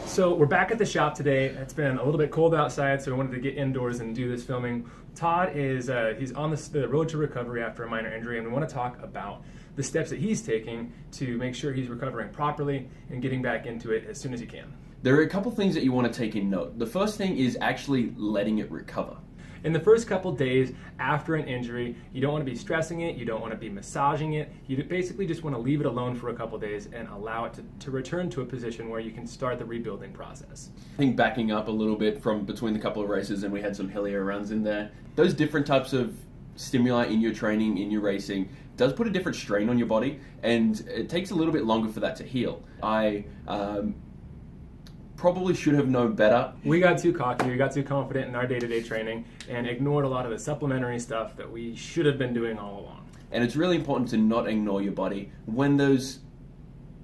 So we're back at the shop today. It's been a little bit cold outside, so we wanted to get indoors and do this filming. Todd is he's on the road to recovery after a minor injury, and we want to talk about the steps that he's taking to make sure he's recovering properly and getting back into it as soon as he can. There are a couple things that you want to take in note. The first thing is actually letting it recover. In the first couple days after an injury, you don't want to be stressing it, you don't want to be massaging it, you basically just want to leave it alone for a couple days and allow it to return to a position where you can start the rebuilding process. I think backing up a little bit from between the couple of races, and we had some hillier runs in there, those different types of stimuli in your training, in your racing, does put a different strain on your body, and it takes a little bit longer for that to heal. I probably should have known better. We got too cocky, we got too confident in our day-to-day training and ignored a lot of the supplementary stuff that we should have been doing all along. And it's really important to not ignore your body when those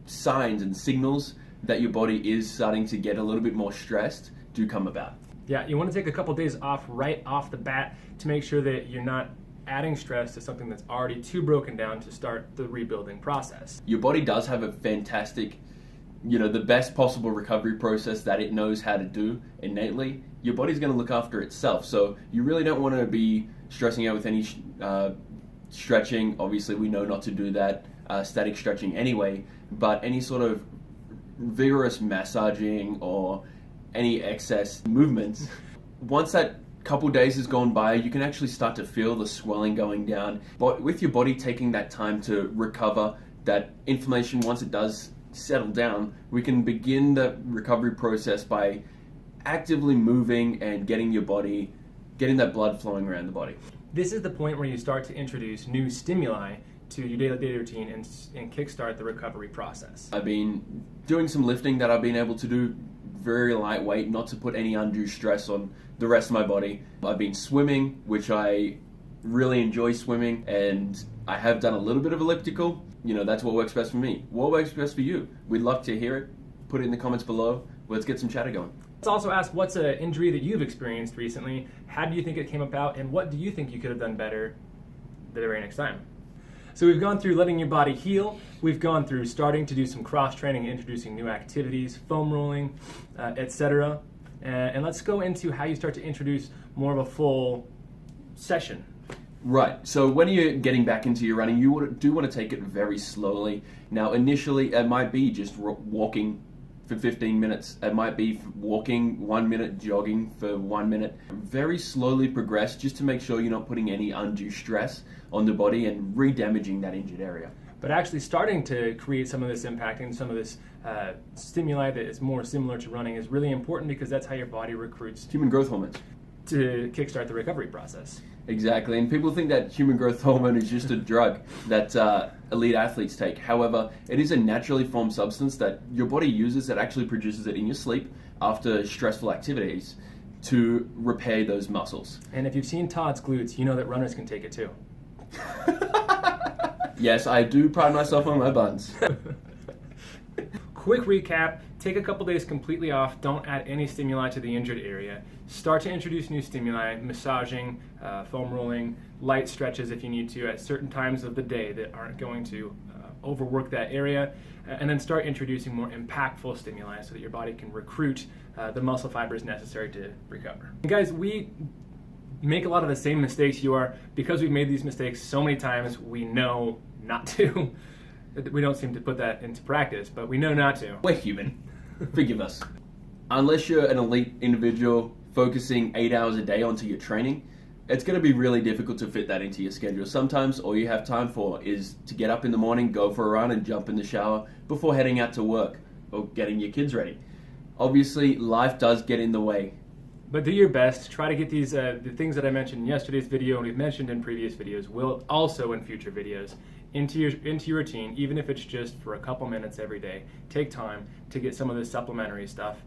signs and signals that your body is starting to get a little bit more stressed do come about. Yeah, you want to take a couple days off right off the bat to make sure that you're not adding stress to something that's already too broken down to start the rebuilding process. Your body does have a fantastic, the best possible recovery process that it knows how to do innately. Your body's going to look after itself, so you really don't want to be stressing out with any stretching. Obviously, we know not to do that, static stretching anyway, but any sort of vigorous massaging or any excess movements, once that couple days has gone by, you can actually start to feel the swelling going down. But with your body taking that time to recover, that inflammation, once it does settle down, we can begin the recovery process by actively moving and getting that blood flowing around the body. This is the point where you start to introduce new stimuli to your daily routine and kickstart the recovery process. I've been doing some lifting that I've been able to do very lightweight, not to put any undue stress on the rest of my body. I've been swimming, which I really enjoy swimming, and I have done a little bit of elliptical. That's what works best for me. What works best for you? We'd love to hear it. Put it in the comments below. Let's get some chatter going. Let's also ask, what's an injury that you've experienced recently? How do you think it came about? And what do you think you could have done better the very next time? So we've gone through letting your body heal. We've gone through starting to do some cross-training, introducing new activities, foam rolling, etc. And let's go into how you start to introduce more of a full session. Right, so when you're getting back into your running, you do want to take it very slowly. Now, initially, it might be just walking for 15 minutes. It might be walking 1 minute, jogging for 1 minute. Very slowly progress just to make sure you're not putting any undue stress on the body and re-damaging that injured area. But actually starting to create some of this impact and some of this stimuli that is more similar to running is really important, because that's how your body recruits Human growth hormones to kickstart the recovery process. Exactly, and people think that human growth hormone is just a drug that elite athletes take. However, it is a naturally formed substance that your body uses, that actually produces it in your sleep after stressful activities to repair those muscles. And if you've seen Todd's glutes, you know that runners can take it too. Yes, I do pride myself on my buns. Quick recap, take a couple days completely off, don't add any stimuli to the injured area. Start to introduce new stimuli, massaging, foam rolling, light stretches if you need to at certain times of the day that aren't going to overwork that area, and then start introducing more impactful stimuli so that your body can recruit the muscle fibers necessary to recover. And guys, we make a lot of the same mistakes you are. Because we've made these mistakes so many times, we know not to. We don't seem to put that into practice, but we know not to. We're human. Forgive us. Unless you're an elite individual focusing 8 hours a day onto your training, it's going to be really difficult to fit that into your schedule. Sometimes all you have time for is to get up in the morning, go for a run, and jump in the shower before heading out to work or getting your kids ready. Obviously, life does get in the way. But do your best. Try to get these the things that I mentioned in yesterday's video and we've mentioned in previous videos, will also in future videos, into your routine, even if it's just for a couple minutes every day. Take time to get some of this supplementary stuff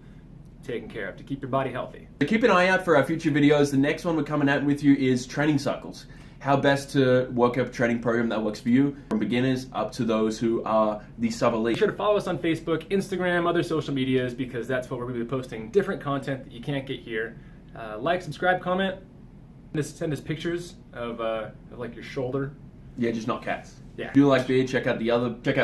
taken care of to keep your body healthy. So keep an eye out for our future videos. The next one we're coming out with you is training cycles. How best to work up a training program that works for you, from beginners up to those who are the sub-elite. Be sure to follow us on Facebook, Instagram, other social medias, because that's what we're going to be posting different content that you can't get here. Like, subscribe, comment. Send us pictures of like your shoulder. Yeah, just not cats. Yeah. If you like beer, check out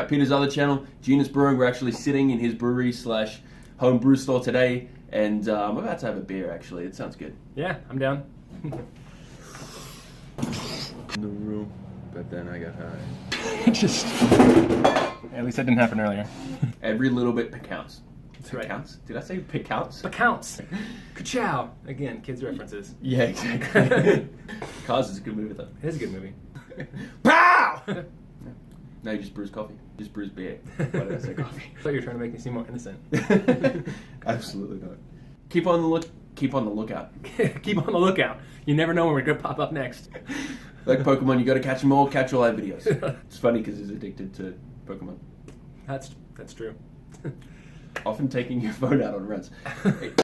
Peter's other channel, Genius Brewing. We're actually sitting in his brewery slash home brew store today, and I'm about to have a beer. Actually, it sounds good. Yeah, I'm down. In the room, but then I got high. Just. At least that didn't happen earlier. Every little bit counts. That's right. Counts? Did I say counts? But counts. Ka-chow. Again, kids references. Yeah, exactly. Cars is a good movie though. It is a good movie. Pow! No, you just brews coffee. Just brews beer. Why did I say coffee? I thought you were trying to make me seem more innocent. Absolutely not. Keep on the lookout. Keep on the lookout. You never know when we're going to pop up next. Like Pokemon, you got to catch them all. Catch all our videos. It's funny because he's addicted to Pokemon. That's true. Often taking your phone out on runs.